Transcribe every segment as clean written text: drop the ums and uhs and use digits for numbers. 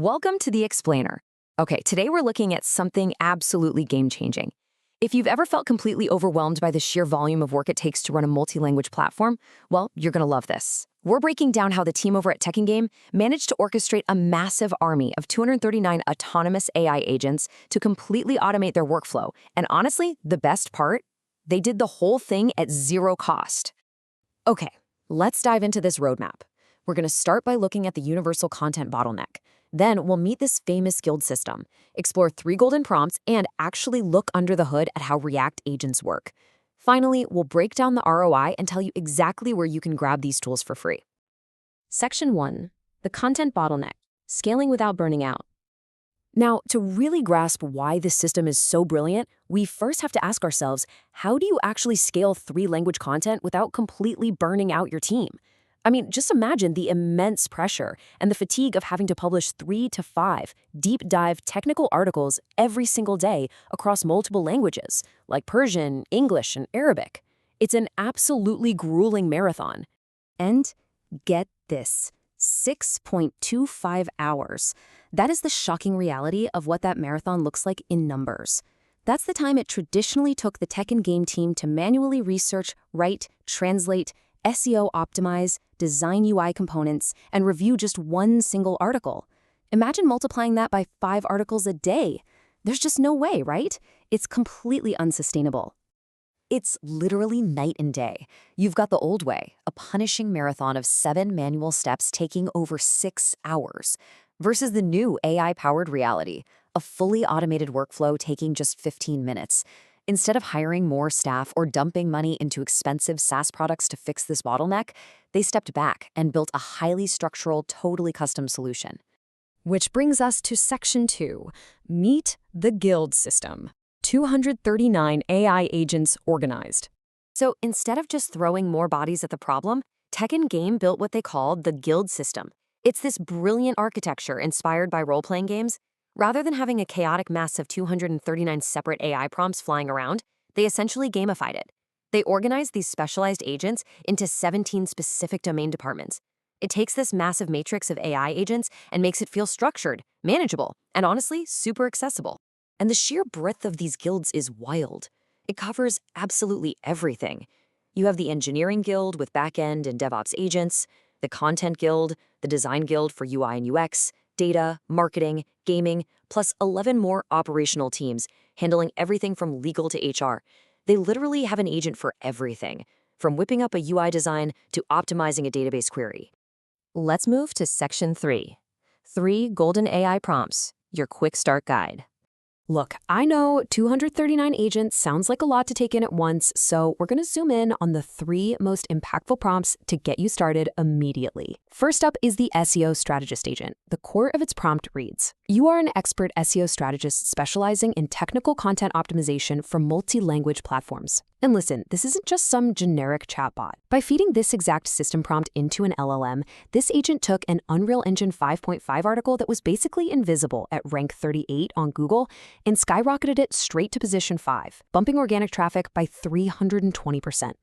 Welcome to the Explainer. Okay, today we're looking at something absolutely game-changing. If you've ever felt completely overwhelmed by the sheer volume of work it takes to run a multi-language platform, well, you're gonna love this. We're breaking down how the team over at TEKINGAME managed to orchestrate a massive army of 239 autonomous AI agents to completely automate their workflow. And honestly, the best part? They did the whole thing at zero cost. Okay, let's dive into this roadmap. We're gonna start by looking at the universal content bottleneck. Then we'll meet this famous guild system, explore 3 golden prompts, and actually look under the hood at how React agents work. Finally, we'll break down the ROI and tell you exactly where you can grab these tools for free. Section 1. The content bottleneck, scaling without burning out. Now, to really grasp why this system is so brilliant, we first have to ask ourselves, how do you actually scale 3-language content without completely burning out your team? I mean, just imagine the immense pressure and the fatigue of having to publish 3 to 5 deep dive technical articles every single day across multiple languages, like Persian, English, and Arabic. It's an absolutely grueling marathon. And get this, 6.25 hours. That is the shocking reality of what that marathon looks like in numbers. That's the time it traditionally took the TEKINGAME team to manually research, write, translate, SEO optimize, design UI components, and review just one single article. Imagine multiplying that by 5 articles a day. There's just no way, right? It's completely unsustainable. It's literally night and day. You've got the old way, a punishing marathon of 7 manual steps taking over 6 hours, versus the new AI-powered reality, a fully automated workflow taking just 15 minutes. Instead of hiring more staff or dumping money into expensive SaaS products to fix this bottleneck, they stepped back and built a highly structural, totally custom solution. Which brings us to Section 2, Meet the Guild System. 239 AI agents organized. So instead of just throwing more bodies at the problem, TEKINGAME built what they called the Guild System. It's this brilliant architecture inspired by role-playing games. Rather than having a chaotic mess of 239 separate AI prompts flying around, they essentially gamified it. They organized these specialized agents into 17 specific domain departments. It takes this massive matrix of AI agents and makes it feel structured, manageable, and honestly, super accessible. And the sheer breadth of these guilds is wild. It covers absolutely everything. You have the engineering guild with backend and DevOps agents, the content guild, the design guild for UI and UX, data, marketing, gaming, plus 11 more operational teams handling everything from legal to HR. They literally have an agent for everything, from whipping up a UI design to optimizing a database query. Let's move to Section 3. 3 Golden AI Prompts, your quick start guide. Look, I know 239 agents sounds like a lot to take in at once, so we're going to zoom in on the 3 most impactful prompts to get you started immediately. First up is the SEO Strategist Agent. The core of its prompt reads, "You are an expert SEO strategist specializing in technical content optimization for multi-language platforms." And listen, this isn't just some generic chatbot. By feeding this exact system prompt into an LLM, this agent took an Unreal Engine 5.5 article that was basically invisible at rank 38 on Google and skyrocketed it straight to position 5, bumping organic traffic by 320%.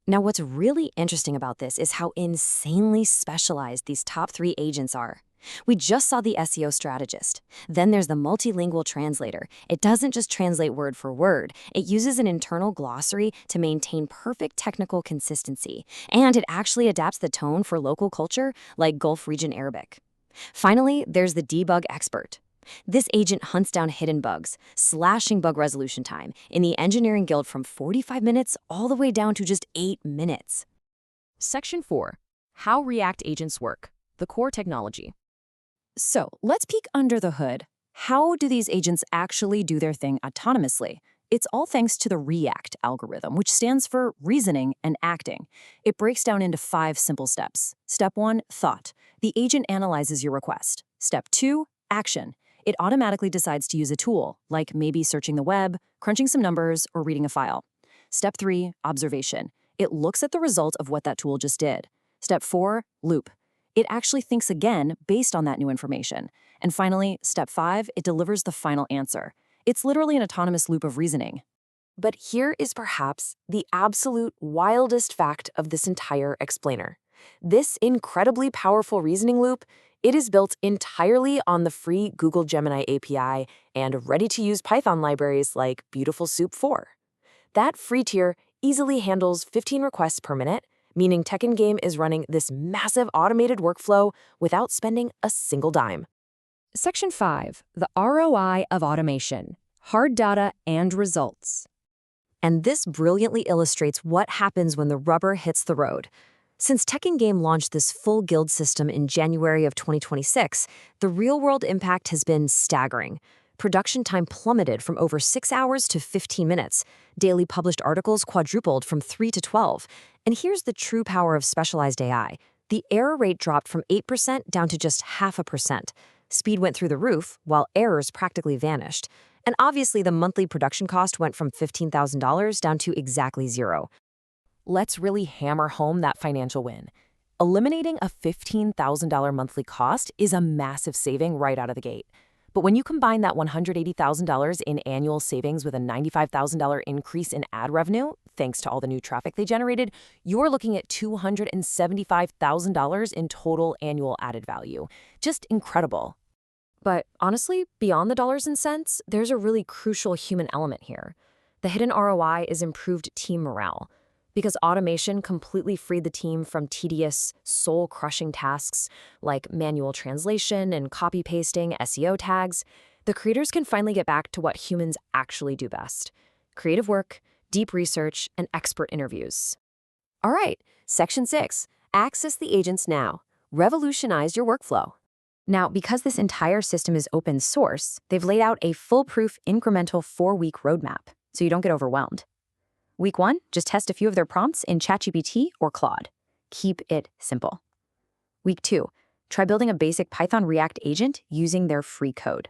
Now, what's really interesting about this is how insanely specialized these top 3 agents are. We just saw the SEO strategist. Then there's the multilingual translator. It doesn't just translate word for word. It uses an internal glossary to maintain perfect technical consistency. And it actually adapts the tone for local culture, like Gulf region Arabic. Finally, there's the debug expert. This agent hunts down hidden bugs, slashing bug resolution time in the engineering guild from 45 minutes all the way down to just 8 minutes. Section 4. How React agents work. The core technology. So let's peek under the hood. How do these agents actually do their thing autonomously? It's all thanks to the REACT algorithm, which stands for reasoning and acting. It breaks down into 5 simple steps. Step 1, thought. The agent analyzes your request. Step 2, action. It automatically decides to use a tool, like maybe searching the web, crunching some numbers, or reading a file. Step 3, observation. It looks at the result of what that tool just did. Step 4, loop. It actually thinks again based on that new information. And finally, step 5, it delivers the final answer. It's literally an autonomous loop of reasoning. But here is perhaps the absolute wildest fact of this entire explainer. This incredibly powerful reasoning loop It is built entirely on the free Google Gemini API and ready-to-use Python libraries like Beautiful Soup 4. That free tier easily handles 15 requests per minute, meaning TEKINGAME is running this massive automated workflow without spending a single dime. Section 5, the ROI of automation, hard data and results. And this brilliantly illustrates what happens when the rubber hits the road. Since TEKINGAME launched this full guild system in January of 2026, the real-world impact has been staggering. Production time plummeted from over 6 hours to 15 minutes. Daily published articles quadrupled from 3 to 12. And here's the true power of specialized AI. The error rate dropped from 8% down to just 0.5%. Speed went through the roof, while errors practically vanished. And obviously, the monthly production cost went from $15,000 down to exactly zero. Let's really hammer home that financial win. Eliminating a $15,000 monthly cost is a massive saving right out of the gate. But when you combine that $180,000 in annual savings with a $95,000 increase in ad revenue, thanks to all the new traffic they generated, you're looking at $275,000 in total annual added value. Just incredible. But honestly, beyond the dollars and cents, there's a really crucial human element here. The hidden ROI is improved team morale. Because automation completely freed the team from tedious, soul-crushing tasks like manual translation and copy-pasting SEO tags, the creators can finally get back to what humans actually do best: creative work, deep research, and expert interviews. All right, Section 6, access the agents now. Revolutionize your workflow. Now, because this entire system is open source, they've laid out a foolproof incremental 4-week roadmap, so you don't get overwhelmed. Week 1, just test a few of their prompts in ChatGPT or Claude. Keep it simple. Week 2, try building a basic Python React agent using their free code.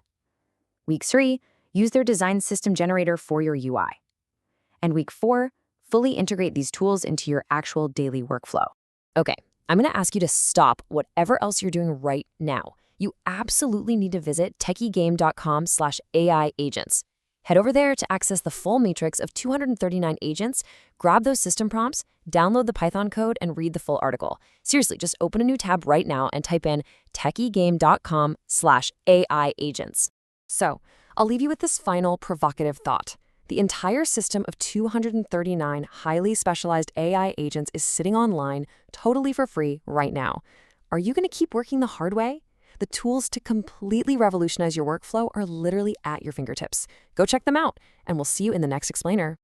Week 3, use their design system generator for your UI. And week 4, fully integrate these tools into your actual daily workflow. Okay, I'm going to ask you to stop whatever else you're doing right now. You absolutely need to visit tekigame.com/AI agents. Head over there to access the full matrix of 239 agents, grab those system prompts, download the Python code, and read the full article. Seriously, just open a new tab right now and type in tekigame.com/AI agents. So, I'll leave you with this final provocative thought. The entire system of 239 highly specialized AI agents is sitting online totally for free right now. Are you going to keep working the hard way? The tools to completely revolutionize your workflow are literally at your fingertips. Go check them out, and we'll see you in the next explainer.